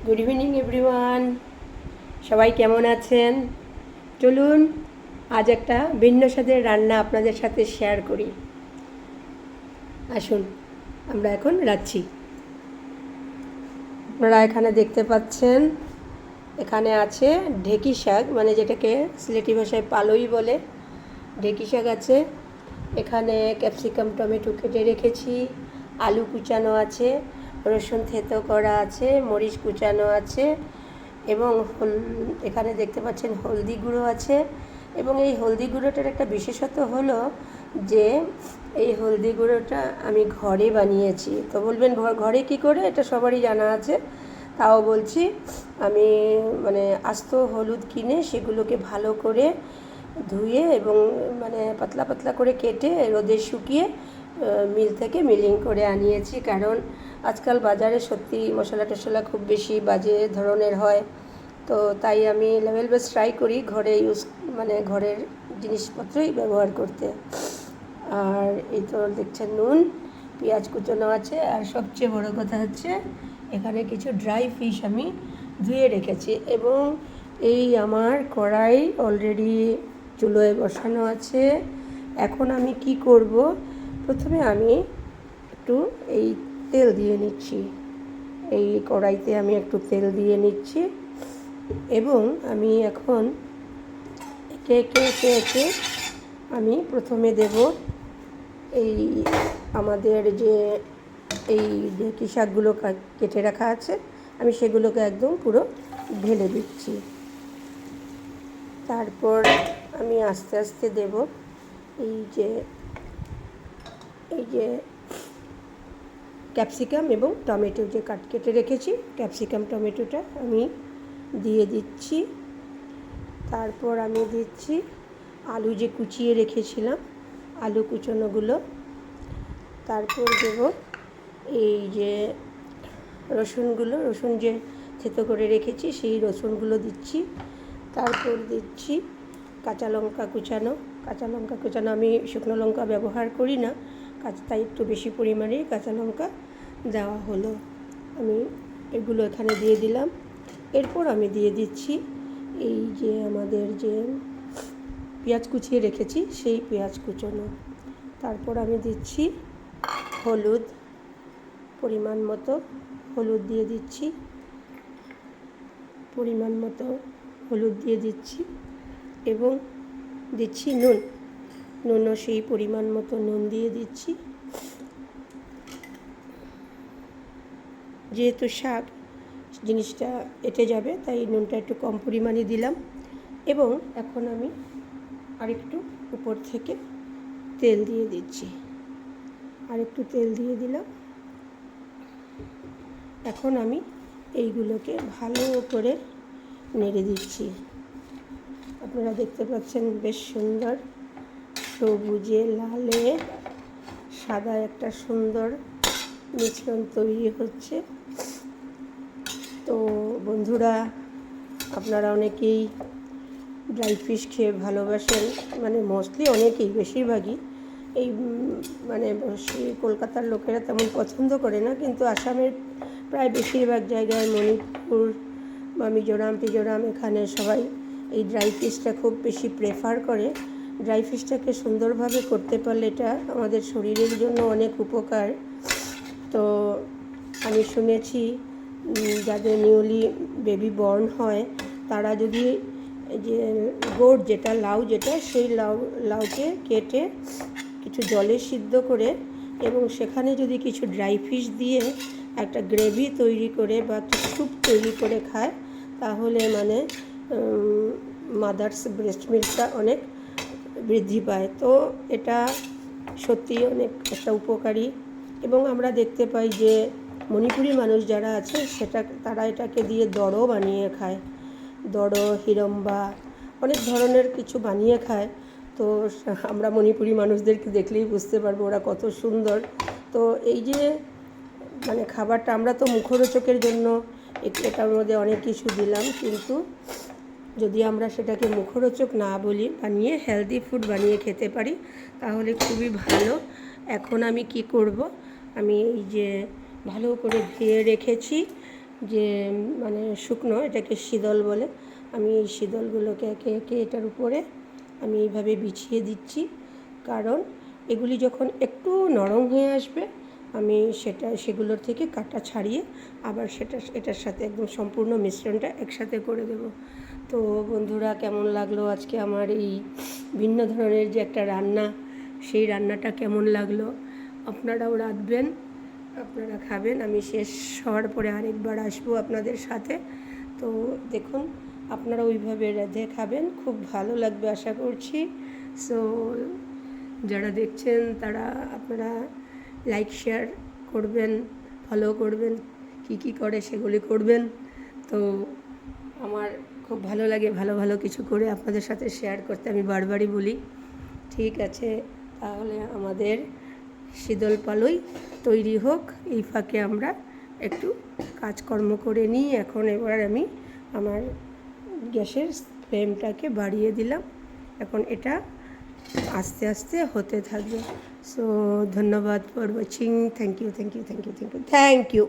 Good evening everyone, সবাই কেমন আছেন? চলুন আজ একটা ভিন্ন স্বাদের রান্না আপনাদের সাথে শেয়ার করি। আসুন আমরা এখন রাঁধছি। আপনারা এখানে দেখতে পাচ্ছেন, এখানে আছে ঢেঁকি শাক, মানে যেটাকে সিলেটি ভাষায় পালই বলে। ঢেঁকি শাক আছে, এখানে ক্যাপসিকাম টমেটো কেটে রেখেছি, আলু কুচানো আছে, রসুন থেতো করা আছে, মরিচ কুচানো আছে এবং এখানে দেখতে পাচ্ছেন হলদি গুঁড়ো আছে। এবং এই হলদি গুঁড়োটার একটা বিশেষত্ব হলো যে এই হলদি গুঁড়োটা আমি ঘরে বানিয়েছি। তো বলবেন ঘরে কি করে, এটা সবারই জানা আছে, তাও বলছি। আমি আস্ত হলুদ কিনে সেগুলোকে ভালো করে ধুয়ে এবং পাতলা পাতলা করে কেটে রোদে শুকিয়ে মিল থেকে মিলিং করে আনিয়েছি। কারণ আজকাল বাজারে সত্যি মশলা টশলা খুব বেশি বাজে ধরনের হয়, তো তাই আমি লেভেল বেস ট্রাই করি ঘরে ঘরের জিনিসপত্রই ব্যবহার করতে। আর এই তো দেখছেন নুন, পেঁয়াজ কুচনো আছে, আর সবচেয়ে বড় কথা হচ্ছে এখানে কিছু ড্রাই ফিশ আমি ধুয়ে রেখেছি। এবং এই আমার কড়াই অলরেডি চুলোয় বসানো আছে। এখন আমি কি করব, প্রথমে আমি একটু এই তেল দিয়ে নিচ্ছি। এই কড়াইতে আমি একটু তেল দিয়ে নিচ্ছি এবং আমি এখন একে আমি প্রথমে দেব এই আমাদের যে এই ঢেঁকি শাকগুলো কেটে রাখা আছে, আমি সেগুলোকে একদম পুরো ঢেলে দিচ্ছি। তারপর আমি আস্তে আস্তে দেব এই যে ক্যাপসিকাম এবং টমেটো যে কেটে রেখেছি, ক্যাপসিকাম টমেটোটা আমি দিয়ে দিচ্ছি। তারপর আমি দিচ্ছি আলু যে কুচিয়ে রেখেছিলাম, আলু কুচোনোগুলো। তারপর দেব এই যে রসুন যে থেতো করে রেখেছি সেই রসুনগুলো দিচ্ছি। তারপর দিচ্ছি কাঁচা লঙ্কা কুচানো। আমি শুকনো লঙ্কা ব্যবহার করি না, তাই একটু বেশি পরিমাণেই কাঁচা লঙ্কা দেওয়া হলো। আমি এগুলো এখানে দিয়ে দিলাম। এরপর আমি দিয়ে দিচ্ছি এই যে আমাদের যে পেঁয়াজ কুচিয়ে রেখেছি সেই পেঁয়াজ কুচোনো। তারপর আমি দিচ্ছি হলুদ, পরিমাণ মতো হলুদ দিয়ে দিচ্ছি, এবং দিচ্ছি নুনও সেই পরিমাণ মতো নুন দিয়ে দিচ্ছি। যেহেতু শাক জিনিসটা এঁটে যাবে তাই নুনটা একটু কম পরিমাণে দিলাম। এবং এখন আমি আরেকটু উপর থেকে তেল দিয়ে দিচ্ছি, আরেকটু তেল দিয়ে দিলাম। এখন আমি এইগুলোকে ভালো করে নেড়ে দিচ্ছি। আপনারা দেখতে পাচ্ছেন বেশ সুন্দর সবুজে লালে সাদা একটা সুন্দর মিশ্রণ তৈরি হচ্ছে। তো বন্ধুরা, আপনারা অনেকেই ড্রাই ফিশ খেয়ে ভালোবাসেন, মোস্টলি অনেকেই, বেশিরভাগই এই কলকাতার লোকেরা তেমন পছন্দ করে না, কিন্তু আসামের প্রায় বেশিরভাগ জায়গায়, মণিপুর বা মিজোরাম এখানে সবাই এই ড্রাই ফিশটা খুব বেশি প্রেফার করে। ড্রাই ফিশটাকে সুন্দরভাবে করতে পারলে এটা আমাদের শরীরের জন্য অনেক উপকার। তো আমি শুনেছি যাদের নিউলি বেবি বর্ন হয় তারা যদি যে গোড় যেটা লাউ সেই লাউকে কেটে কিছু জলে সিদ্ধ করে এবং সেখানে যদি কিছু ড্রাই ফিশ দিয়ে একটা গ্রেভি তৈরি করে বা একটা স্যুপ তৈরি করে খায়, তাহলে মাদার্স ব্রেস্ট মিল্কটা অনেক বৃদ্ধি পায়। তো এটা সত্যিই অনেক একটা উপকারী। এবং আমরা দেখতে পাই যে মণিপুরি মানুষ যারা আছে তারা এটাকে দিয়ে দড়ো বানিয়ে খায়, দড়ো, হিড়ম্বা, অনেক ধরনের কিছু বানিয়ে খায়। তো আমরা মণিপুরি মানুষদেরকে দেখলেই বুঝতে পারবো ওরা কত সুন্দর। তো এই যে খাবারটা আমরা তো মুখরোচকের জন্য এটার মধ্যে অনেক কিছু দিলাম, কিন্তু যদি আমরা সেটাকে মুখরোচক না বলি, বানিয়ে হেলদি ফুড বানিয়ে খেতে পারি তাহলে খুবই ভালো। এখন আমি কি করব, আমি এই যে ভালো করে ধুয়ে রেখেছি যে মানে শুকনো, এটাকে শীতল বলে। আমি এই শীতলগুলোকে একে একে এটার উপরে আমি এইভাবে বিছিয়ে দিচ্ছি, কারণ এগুলি যখন একটু নরম হয়ে আসবে আমি সেগুলোর থেকে কাটা ছাড়িয়ে আবার এটার সাথে একদম সম্পূর্ণ মিশ্রণটা একসাথে করে দেব। তো বন্ধুরা, কেমন লাগলো আজকে আমার এই ভিন্ন ধরনের যে একটা রান্না, সেই রান্নাটা কেমন লাগলো আপনারাও রাঁধবেন, আপনারা খাবেন। আমি শেষ হওয়ার পরে আরেকবার আসবো আপনাদের সাথে। তো দেখুন, আপনারা ওইভাবে রেঁধে খাবেন, খুব ভালো লাগবে আশা করছি। সো যারা দেখছেন তারা আপনারা লাইক শেয়ার করবেন, ফলো করবেন, কি করে সেগুলি করবেন। তো আমার খুব ভালো লাগে ভালো ভালো কিছু করে আপনাদের সাথে শেয়ার করতে, আমি বারবারই বলি। ঠিক আছে, তাহলে আমাদের শীতল পালুই তৈরি হোক। এই ফাঁকে আমরা একটু কাজকর্ম করে নিই। এবার আমি আমার গ্যাসের ফ্লেমটাকে বাড়িয়ে দিলাম। এখন এটা আস্তে আস্তে হতে থাকবে। সো ধন্যবাদ ফর ওয়াচিং। Thank you.